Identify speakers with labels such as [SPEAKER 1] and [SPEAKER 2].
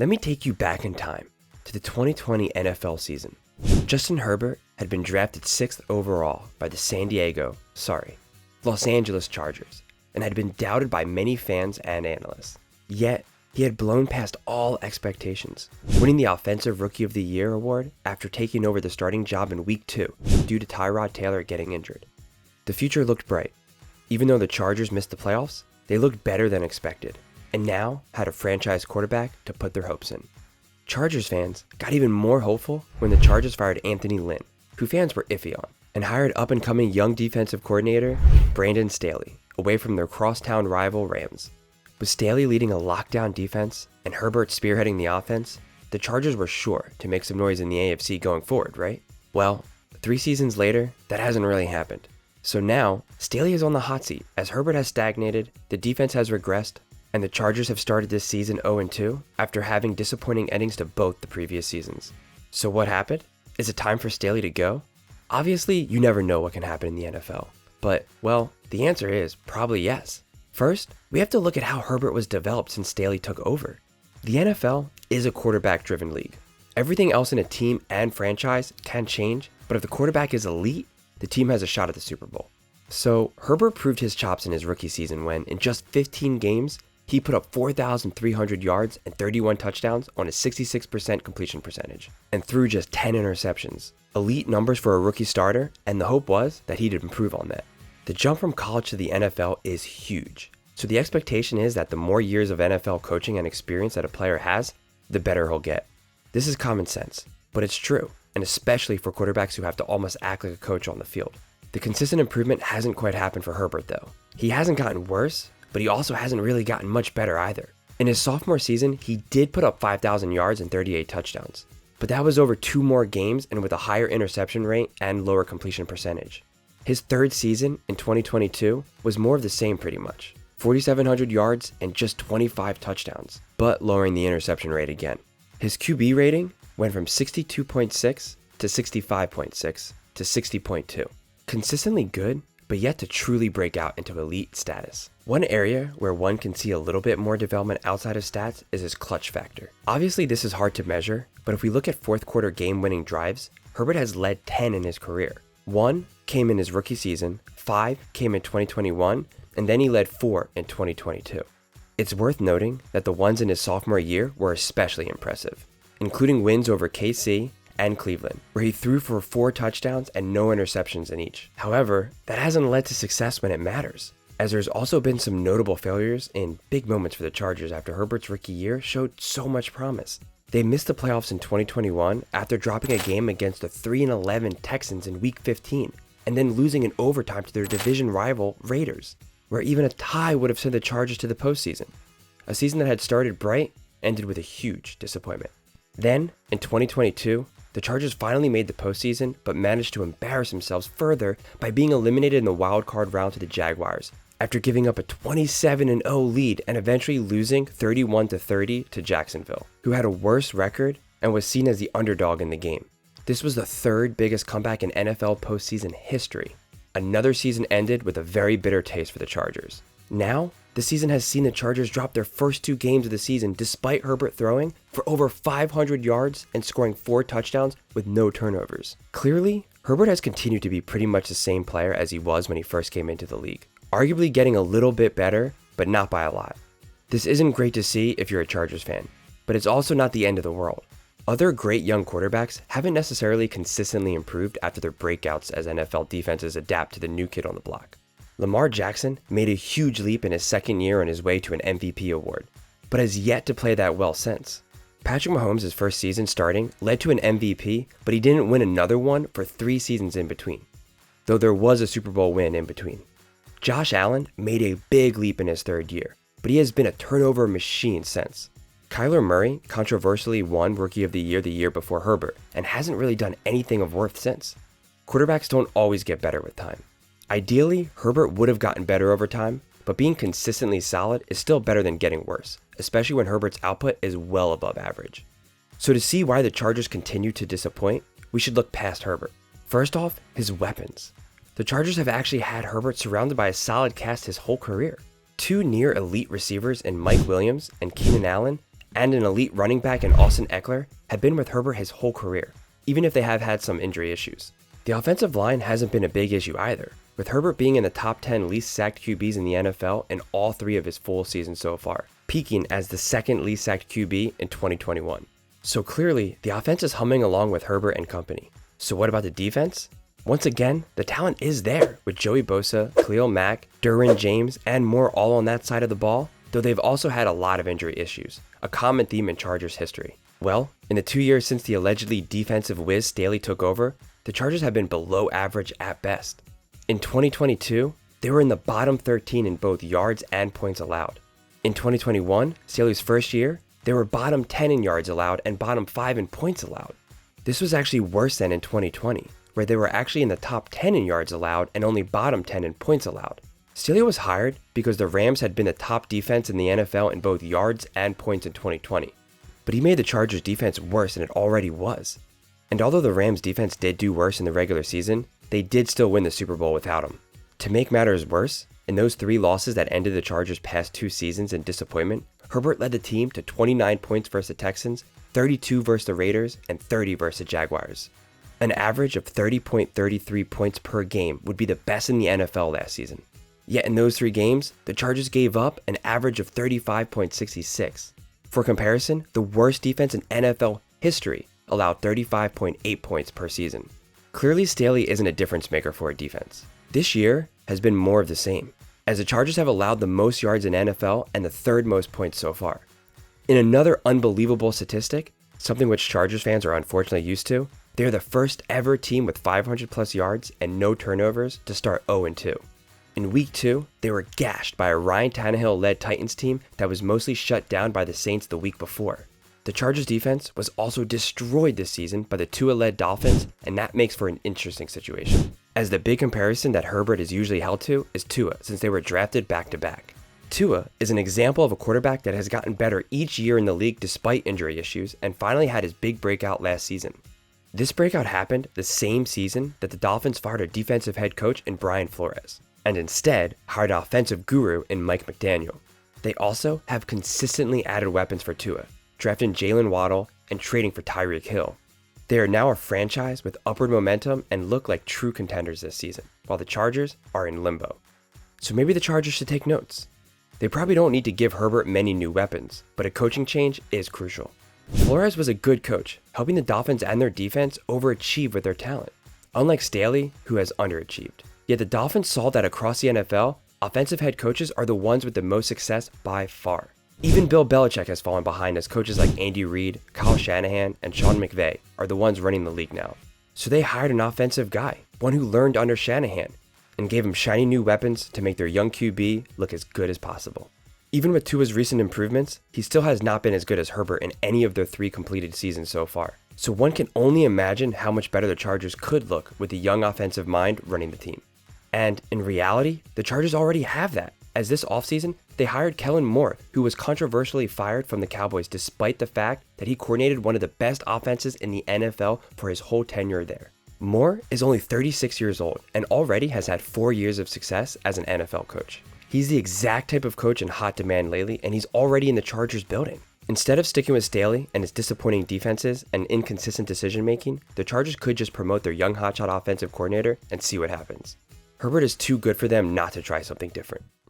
[SPEAKER 1] Let me take you back in time to the 2020 NFL season. Justin Herbert had been drafted 6th overall by the Los Angeles Chargers, and had been doubted by many fans and analysts. Yet, he had blown past all expectations, winning the Offensive Rookie of the Year award after taking over the starting job in Week 2 due to Tyrod Taylor getting injured. The future looked bright. Even though the Chargers missed the playoffs, they looked better than expected, and now had a franchise quarterback to put their hopes in. Chargers fans got even more hopeful when the Chargers fired Anthony Lynn, who fans were iffy on, and hired up-and-coming young defensive coordinator Brandon Staley, away from their crosstown rival Rams. With Staley leading a lockdown defense and Herbert spearheading the offense, the Chargers were sure to make some noise in the AFC going forward, right? Well, 3 seasons later, that hasn't really happened. So now, Staley is on the hot seat as Herbert has stagnated, the defense has regressed, and the Chargers have started this season 0-2 after having disappointing endings to both the previous seasons. So what happened? Is it time for Staley to go? Obviously, you never know what can happen in the NFL. But, well, the answer is probably yes. First, we have to look at how Herbert was developed since Staley took over. The NFL is a quarterback-driven league. Everything else in a team and franchise can change, but if the quarterback is elite, the team has a shot at the Super Bowl. So, Herbert proved his chops in his rookie season when, in just 15 games, he put up 4,300 yards and 31 touchdowns on a 66% completion percentage, and threw just 10 interceptions. Elite numbers for a rookie starter, and the hope was that he'd improve on that. The jump from college to the NFL is huge, so the expectation is that the more years of NFL coaching and experience that a player has, the better he'll get. This is common sense, but it's true, and especially for quarterbacks who have to almost act like a coach on the field. The consistent improvement hasn't quite happened for Herbert though. He hasn't gotten worse, but he also hasn't really gotten much better either. In his sophomore season, he did put up 5,000 yards and 38 touchdowns, but that was over 2 more games and with a higher interception rate and lower completion percentage. His third season in 2022 was more of the same pretty much. 4,700 yards and just 25 touchdowns, but lowering the interception rate again. His QB rating went from 62.6 to 65.6 to 60.2. Consistently good, but yet to truly break out into elite status. One area where one can see a little bit more development outside of stats is his clutch factor. Obviously this is hard to measure, but if we look at fourth quarter game-winning drives, Herbert has led 10 in his career. 1 came in his rookie season, 5 came in 2021, and then he led 4 in 2022. It's worth noting that the ones in his sophomore year were especially impressive, including wins over KC and Cleveland, where he threw for 4 touchdowns and no interceptions in each. However, that hasn't led to success when it matters, as there's also been some notable failures in big moments for the Chargers after Herbert's rookie year showed so much promise. They missed the playoffs in 2021 after dropping a game against the 3-11 Texans in Week 15, and then losing in overtime to their division rival Raiders, where even a tie would have sent the Chargers to the postseason. A season that had started bright ended with a huge disappointment. Then, in 2022, the Chargers finally made the postseason, but managed to embarrass themselves further by being eliminated in the wildcard round to the Jaguars, after giving up a 27-0 lead and eventually losing 31-30 to Jacksonville, who had a worse record and was seen as the underdog in the game. This was the 3rd biggest comeback in NFL postseason history. Another season ended with a very bitter taste for the Chargers. Now, the season has seen the Chargers drop their first 2 games of the season despite Herbert throwing for over 500 yards and scoring 4 touchdowns with no turnovers. Clearly, Herbert has continued to be pretty much the same player as he was when he first came into the league, arguably getting a little bit better, but not by a lot. This isn't great to see if you're a Chargers fan, but it's also not the end of the world. Other great young quarterbacks haven't necessarily consistently improved after their breakouts as NFL defenses adapt to the new kid on the block. Lamar Jackson made a huge leap in his second year on his way to an MVP award, but has yet to play that well since. Patrick Mahomes' first season starting led to an MVP, but he didn't win another one for 3 seasons in between, though there was a Super Bowl win in between. Josh Allen made a big leap in his 3rd year, but he has been a turnover machine since. Kyler Murray controversially won Rookie of the year before Herbert, and hasn't really done anything of worth since. Quarterbacks don't always get better with time. Ideally, Herbert would have gotten better over time, but being consistently solid is still better than getting worse, especially when Herbert's output is well above average. So to see why the Chargers continue to disappoint, we should look past Herbert. First off, his weapons. The Chargers have actually had Herbert surrounded by a solid cast his whole career. 2 near elite receivers in Mike Williams and Keenan Allen and an elite running back in Austin Eckler have been with Herbert his whole career, even if they have had some injury issues. The offensive line hasn't been a big issue either, with Herbert being in the top 10 least sacked QBs in the NFL in all 3 of his full seasons so far, peaking as the second least sacked QB in 2021. So clearly, the offense is humming along with Herbert and company. So what about the defense? Once again, the talent is there, with Joey Bosa, Khalil Mack, Derwin James, and more all on that side of the ball, though they've also had a lot of injury issues, a common theme in Chargers history. Well, in the 2 years since the allegedly defensive whiz Staley took over, the Chargers have been below average at best. In 2022, they were in the bottom 13 in both yards and points allowed. In 2021, Staley's first year, they were bottom 10 in yards allowed and bottom 5 in points allowed. This was actually worse than in 2020, where they were actually in the top 10 in yards allowed and only bottom 10 in points allowed. Staley was hired because the Rams had been the top defense in the NFL in both yards and points in 2020, but he made the Chargers defense worse than it already was. And although the Rams defense did do worse in the regular season, they did still win the Super Bowl without him. To make matters worse, in those 3 losses that ended the Chargers' past 2 seasons in disappointment, Herbert led the team to 29 points versus the Texans, 32 versus the Raiders, and 30 versus the Jaguars. An average of 30.33 points per game would be the best in the NFL last season. Yet in those 3 games, the Chargers gave up an average of 35.66. For comparison, the worst defense in NFL history allowed 35.8 points per season. Clearly, Staley isn't a difference maker for a defense. This year has been more of the same, as the Chargers have allowed the most yards in NFL and the 3rd most points so far. In another unbelievable statistic, something which Chargers fans are unfortunately used to, they are the first ever team with 500 plus yards and no turnovers to start 0-2. In week 2, they were gashed by a Ryan Tannehill-led Titans team that was mostly shut down by the Saints the week before. The Chargers defense was also destroyed this season by the Tua-led Dolphins, and that makes for an interesting situation, as the big comparison that Herbert is usually held to is Tua, since they were drafted back-to-back. Tua is an example of a quarterback that has gotten better each year in the league despite injury issues and finally had his big breakout last season. This breakout happened the same season that the Dolphins fired a defensive head coach in Brian Flores, and instead hired an offensive guru in Mike McDaniel. They also have consistently added weapons for Tua, drafting Jalen Waddle and trading for Tyreek Hill. They are now a franchise with upward momentum and look like true contenders this season, while the Chargers are in limbo. So maybe the Chargers should take notes. They probably don't need to give Herbert many new weapons, but a coaching change is crucial. Flores was a good coach, helping the Dolphins and their defense overachieve with their talent, unlike Staley, who has underachieved. Yet the Dolphins saw that across the NFL, offensive head coaches are the ones with the most success by far. Even Bill Belichick has fallen behind, as coaches like Andy Reid, Kyle Shanahan, and Sean McVay are the ones running the league now. So they hired an offensive guy, one who learned under Shanahan, and gave him shiny new weapons to make their young QB look as good as possible. Even with Tua's recent improvements, he still has not been as good as Herbert in any of their 3 completed seasons so far. So one can only imagine how much better the Chargers could look with a young offensive mind running the team. And in reality, the Chargers already have that, as this offseason, they hired Kellen Moore, who was controversially fired from the Cowboys despite the fact that he coordinated one of the best offenses in the NFL for his whole tenure there. Moore is only 36 years old and already has had 4 years of success as an NFL coach. He's the exact type of coach in hot demand lately, and he's already in the Chargers building. Instead of sticking with Staley and his disappointing defenses and inconsistent decision making, the Chargers could just promote their young hotshot offensive coordinator and see what happens. Herbert is too good for them not to try something different.